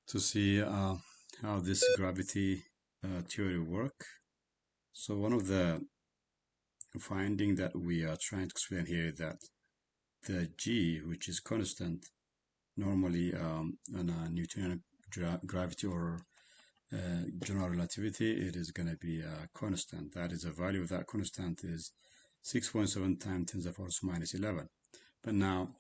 to see how this gravity theory work. So one of the finding that we are trying to explain here is that the G, which is constant, normally in a Newtonian gravity or general relativity, it is going to be a constant. That is, the value of that constant is 6.7 times 10 to the force minus 11. But now,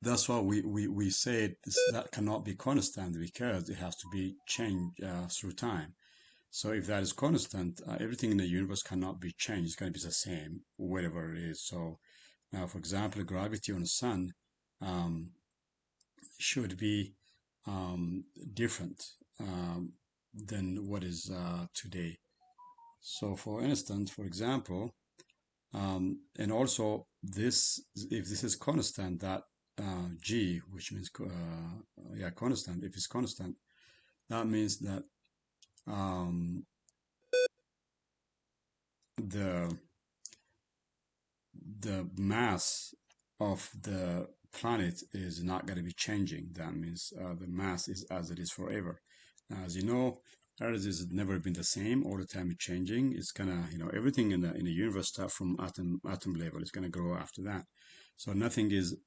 that's why we said that cannot be constant because it has to be changed through time. So if that is constant, everything in the universe cannot be changed. It's going to be the same wherever it is. So now, for example, gravity on the sun should be different than what is today. So for instance, for example, and also this, if this is constant, that G, which means yeah, constant, if it's constant, that means that the mass of the planet is not going to be changing. That means the mass is as it is forever. Now, as you know, Earth has never been the same. All the time it's changing. It's gonna, everything in the universe start from atom level. It's gonna grow after that. So nothing is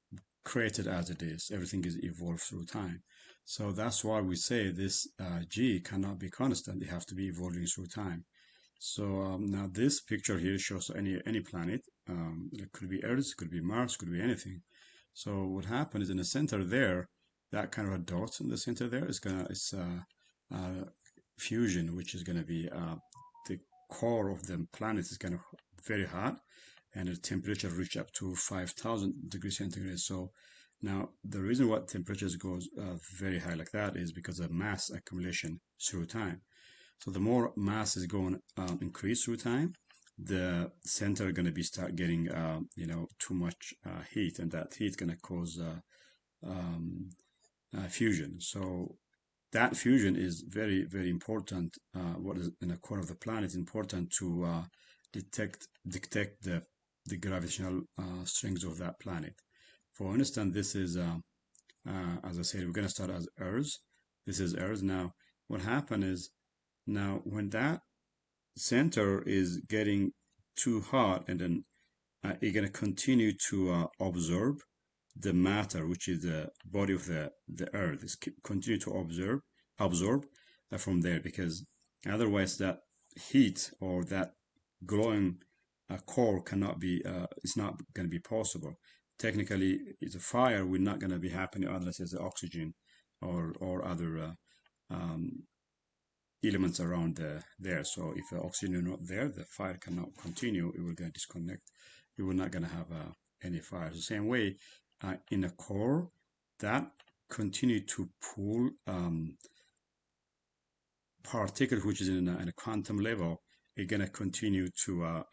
created as it is. Everything is evolved through time. So that's why we say this G cannot be constant. It has to be evolving through time. So now this picture here shows any planet. It could be Earth, could be Mars, could be anything. So what happens is in the center there, that kind of a dot in the center there is it's fusion, which is gonna be the core of the planet is kind of very hot, and the temperature reach up to 5,000 degrees centigrade. So now the reason why temperatures goes very high like that is because of mass accumulation through time. So the more mass is going to increase through time, the center going to be start getting too much heat, and that heat going to cause fusion. So that fusion is very, very important. What is in the core of the planet is important to detect the gravitational strength of that planet. For instance, this is as I said, we're going to start as Earth. This is Earth. Now what happened is, now when that center is getting too hot, and then it's going to continue to absorb the matter, which is the body of the earth, is continue to absorb from there, because otherwise that heat or that glowing core cannot be it's not going to be possible. Technically, it's a fire will not going to be happening unless there's oxygen or other elements around there. So if the oxygen is not there, the fire cannot continue. It will get disconnect. You will not going to have any fire. The same way, in a core, that continue to pull particle which is in a quantum level, it's going to continue to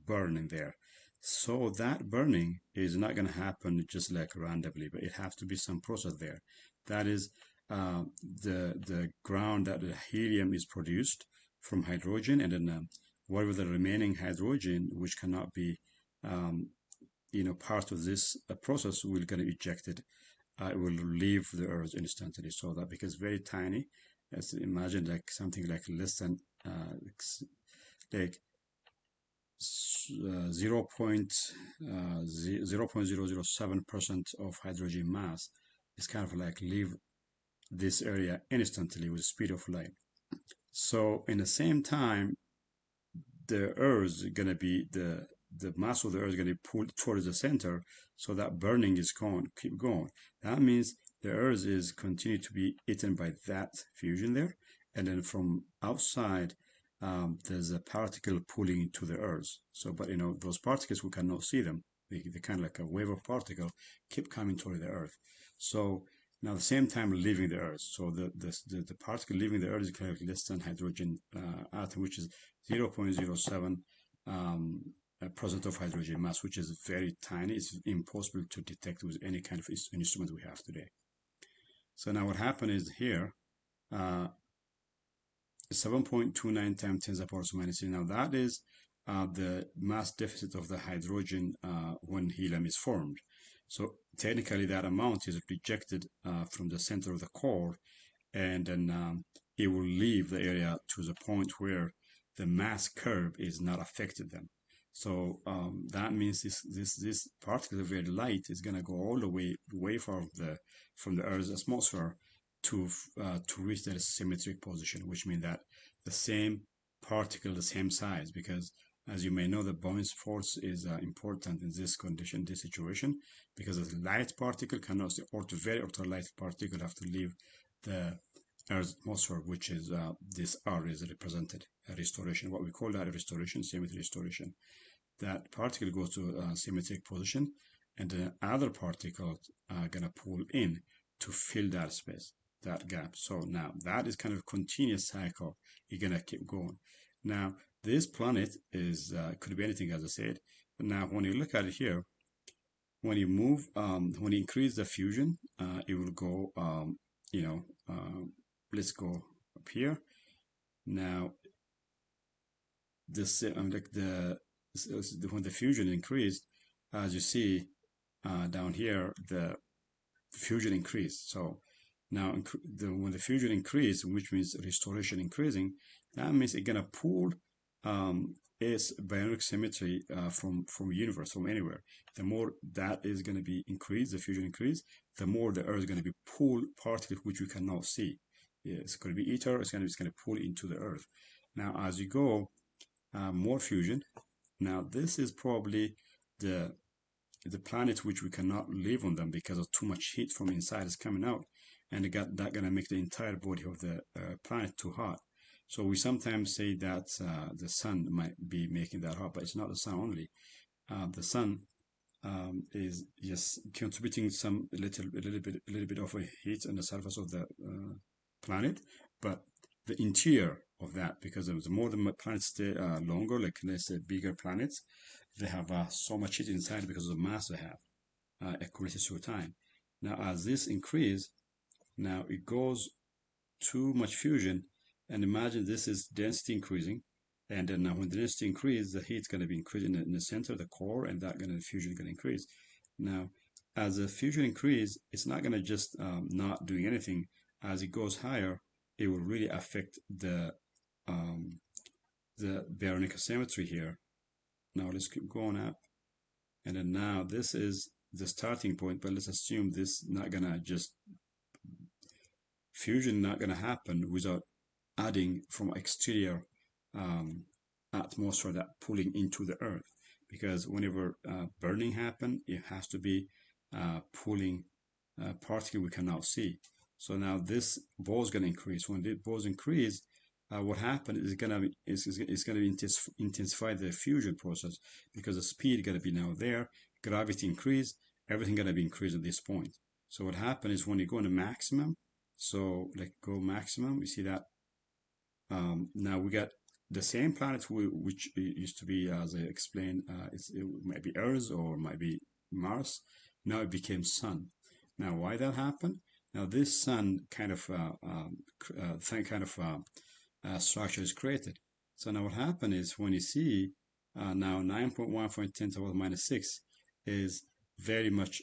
burn in there. So that burning is not going to happen just like randomly, but it has to be some process there. That is the ground that the helium is produced from hydrogen, and then whatever the remaining hydrogen, which cannot be part of this process, will get ejected. It will leave the earth instantly. So that becomes very tiny. Let's imagine like something like less than like 0.007% of hydrogen mass is kind of like leave this area instantly with the speed of light. So in the same time, the earth is going to be the mass of the earth is going to be pulled towards the center, so that burning is keep going. That means the earth is continue to be eaten by that fusion there, and then from outside there's a particle pulling into the earth. So, but those particles, we cannot see them. They kind of like a wave of particle keep coming toward the earth. So now at the same time leaving the earth. So the particle leaving the earth is kind of less than hydrogen atom, which is 0.07 percent of hydrogen mass, which is very tiny. It's impossible to detect with any kind of instrument we have today. So now what happened is here, 7.29 times 10 to the power minus 3. Now that is the mass deficit of the hydrogen when helium is formed. So technically that amount is rejected from the center of the core, and then it will leave the area to the point where the mass curve is not affected them. So that means this particle very light is going to go all the way from the Earth's atmosphere to reach that symmetric position, which means that the same particle, the same size, because as you may know, the Boyle's force is important in this condition, this situation, because a light particle cannot, or the very ultralight particle have to leave the Earth's atmosphere, which is this R is represented, a restoration. What we call that a restoration, symmetry restoration. That particle goes to a symmetric position, and the other particles are gonna pull in to fill that space, that gap. So now that is kind of a continuous cycle. You're gonna keep going. Now this planet is could be anything, as I said. But now when you look at it here, when you move, when you increase the fusion, it will go, you know, let's go up here. Now, this like when the fusion increased, as you see down here, the fusion increased. So now when the fusion increased, which means restoration increasing, that means it's gonna pull its bionic symmetry from universe, from anywhere. The more that is going to be increased, the fusion increase, the more the Earth is going to be pulled particles which we cannot see. Yeah, it's going to be ether. It's going to pull into the Earth. Now, as you go, more fusion. Now, this is probably the planet which we cannot live on them because of too much heat from inside is coming out, and that gonna make the entire body of the planet too hot. So we sometimes say that the sun might be making that hot, but it's not the sun only. The sun is just contributing a little bit of a heat on the surface of the planet, but the interior of that, because the more the planets stay longer, like let's say bigger planets, they have so much heat inside because of the mass they have according to time. Now, as this increase, now it goes too much fusion, and imagine this is density increasing, and then now when the density increases, the heat's going to be increasing in the center, the core, and that going to fusion going to increase. Now, as the fusion increase, it's not going to just not doing anything. As it goes higher, it will really affect the baronic symmetry here. Now let's keep going up, and then now this is the starting point, but let's assume this not gonna just fusion not gonna happen without adding from exterior atmosphere that pulling into the earth, because whenever burning happen, it has to be pulling particle we cannot see. So now this ball is gonna increase. When the balls increase, what happened is gonna intensify the fusion process, because the speed gonna be now there, gravity increase, everything gonna be increased at this point. So what happened is when you go into maximum, so like go maximum, you see that now we got the same planet which used to be, as I explained, it might be Earth or might be Mars. Now it became Sun. Now why that happened? Now this Sun kind of structure is created. So now what happened is when you see now 9.1.10 to the power minus 6 is very much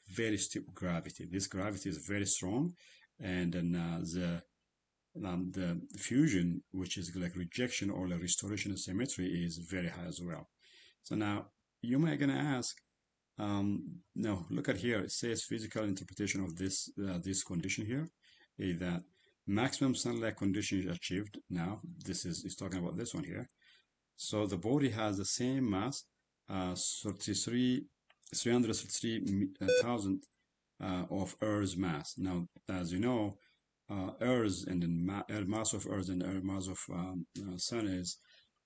very steep gravity. This gravity is very strong, and then the fusion, which is like rejection or the restoration of symmetry, is very high as well. So now you might gonna ask, now look at here. It says physical interpretation of this this condition here is that maximum sunlight condition is achieved. Now this is talking about this one here. So the body has the same mass, 333,000 of Earth's mass. Now, as you know, Earth and the mass of Earth and the mass of Sun is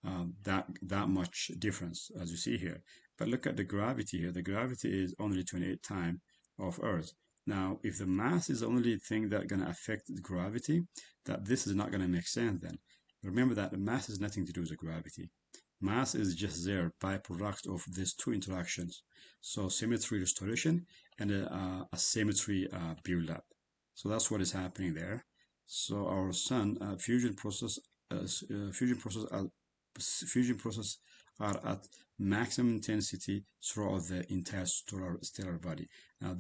that much difference, as you see here. But look at the gravity here. The gravity is only 28 times of Earth. Now, if the mass is the only thing that's going to affect the gravity, that this is not going to make sense then. Remember that the mass has nothing to do with the gravity. Mass is just there, byproduct of these two interactions. So symmetry restoration and a symmetry build-up. So that's what is happening there. So our Sun fusion process are at maximum intensity throughout the entire stellar body. Now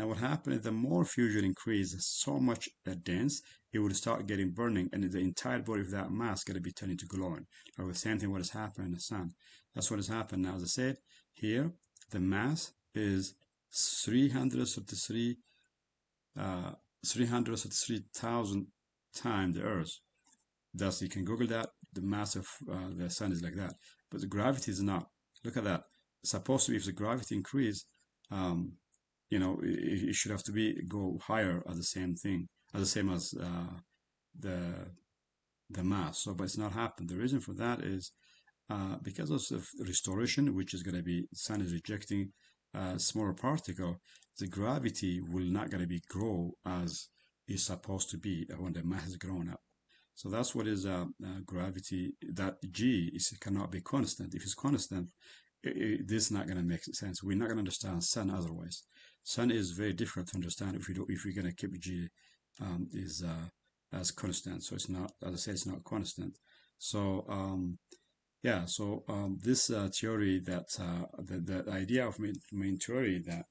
what happens, the more fusion increases so much dense, it will start getting burning, and the entire body of that mass going to be turning to glowing. Or the same thing what has happened in the sun. That's what has happened. Now, as I said here, the mass is 333,000 times the Earth. Thus, you can Google that. The mass of the sun is like that, but the gravity is not. Look at that. Supposed to be, if the gravity increase, it should have to be go higher as the same thing, as the same as the mass. So, but it's not happened. The reason for that is because of restoration, which is going to be sun is rejecting smaller particle, the gravity will not going to be grow as is supposed to be when the mass is grown up. So that's what is gravity. That G cannot be constant. If it's constant, this is not going to make sense. We're not going to understand sun otherwise. Sun is very difficult to understand if we're going to keep G as constant. So it's not, as I said, it's not constant. So yeah, so this theory that the idea of main theory that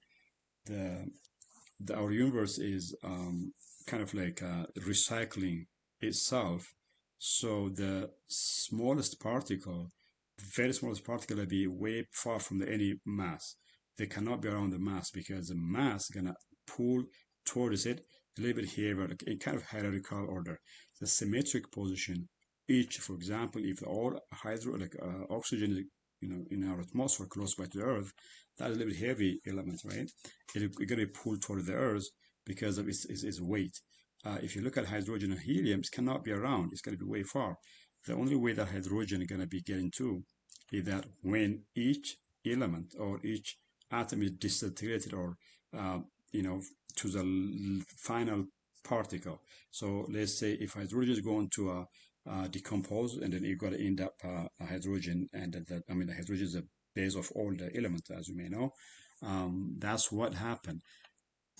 our universe is kind of like recycling itself. So the smallest particle, the very smallest particle, will be way far from any mass. They cannot be around the mass because the mass is gonna pull towards it a little bit here, like a kind of hierarchical order. The symmetric position. Each, for example, if all oxygen is in our atmosphere close by to the Earth, that is a little bit heavy element, right? It's going to be pulled toward the Earth because of its weight. If you look at hydrogen and helium, it cannot be around. It's going to be way far. The only way that hydrogen is going to be getting to is that when each element or each atom is disintegrated or to the final particle. So let's say if hydrogen is going to decompose, and then you've got to end up hydrogen, and the hydrogen is the base of all the elements, as you may know. That's what happened.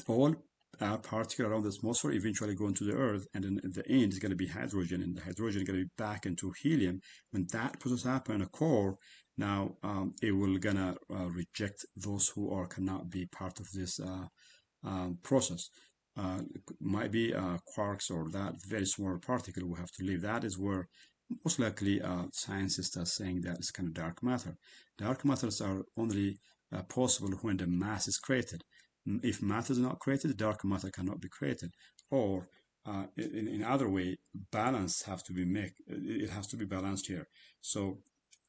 All particles around the atmosphere eventually go into the Earth, and then at the end is going to be hydrogen, and the hydrogen is going to be back into helium. When that process happens in a core, now it will gonna reject those who cannot be part of this process. Might be quarks or that very small particle we have to leave. That is where most likely scientists are saying that it's kind of dark matter. Dark matters are only possible when the mass is created. If matter is not created, dark matter cannot be created. Or in other way, balance have to be made. It has to be balanced here. So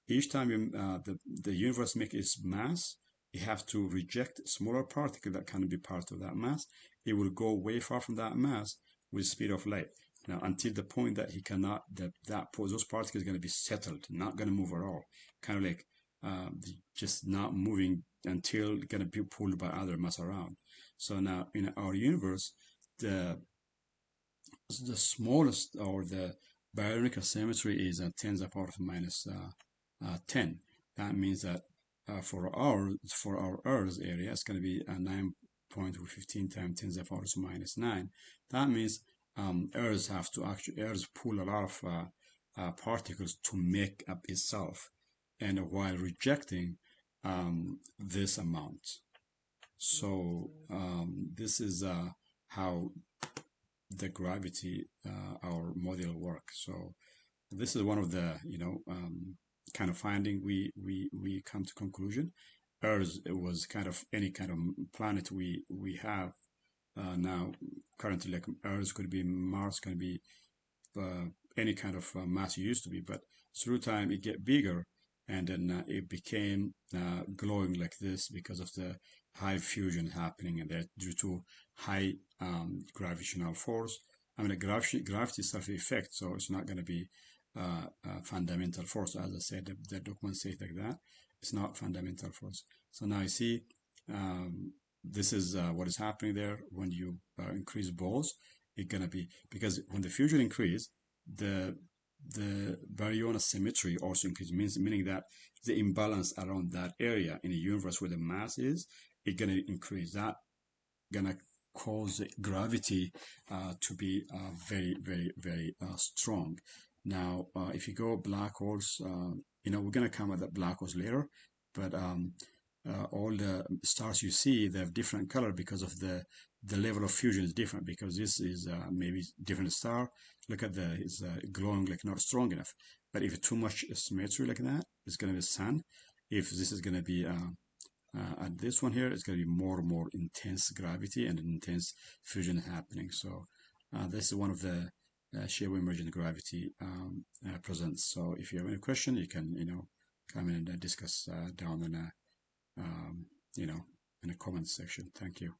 each time the universe makes its mass, it has to reject smaller particle that can be part of that mass. It will go way far from that mass with speed of light. Now, until the point that he cannot, those particles are going to be settled, not going to move at all. Kind of like just not moving until going to be pulled by other mass around. So now in our universe, the smallest or the baryon symmetry is 10 to the power of minus 10. That means that for our Earth area, it's going to be 9.15 times 10 to the power of minus 9. That means Earth pull a lot of particles to make up itself, and while rejecting this amount. So this is how the gravity our model works. So this is one of the kind of finding we come to conclusion. Earth was kind of any kind of planet we have now currently, like Earth could be, Mars can be, any kind of mass it used to be, but through time it get bigger, and then it became glowing like this because of the high fusion happening, and that due to high gravitational force. I mean, the gravity is self-effect, so it's not going to be fundamental force. As I said, the document says like that. It's not fundamental force. So now you see, this is what is happening there when you increase Bose. It's going to be, because when the fusion increase, the baryon symmetry also increases, meaning that the imbalance around that area in the universe where the mass is, it's going to increase. That going to cause gravity to be very, very, very strong. Now, if you go black holes, we're going to come at the black holes later, but all the stars you see, they have different color because of the level of fusion is different, because this is maybe different star. Look at it's glowing like not strong enough. But if too much symmetry like that, it's going to be sun. If this is going to be at this one here, it's going to be more and more intense gravity and intense fusion happening. So this is one of the Ashebo emergent gravity presents. So if you have any question, you can come in and discuss down in in the comment section. Thank you.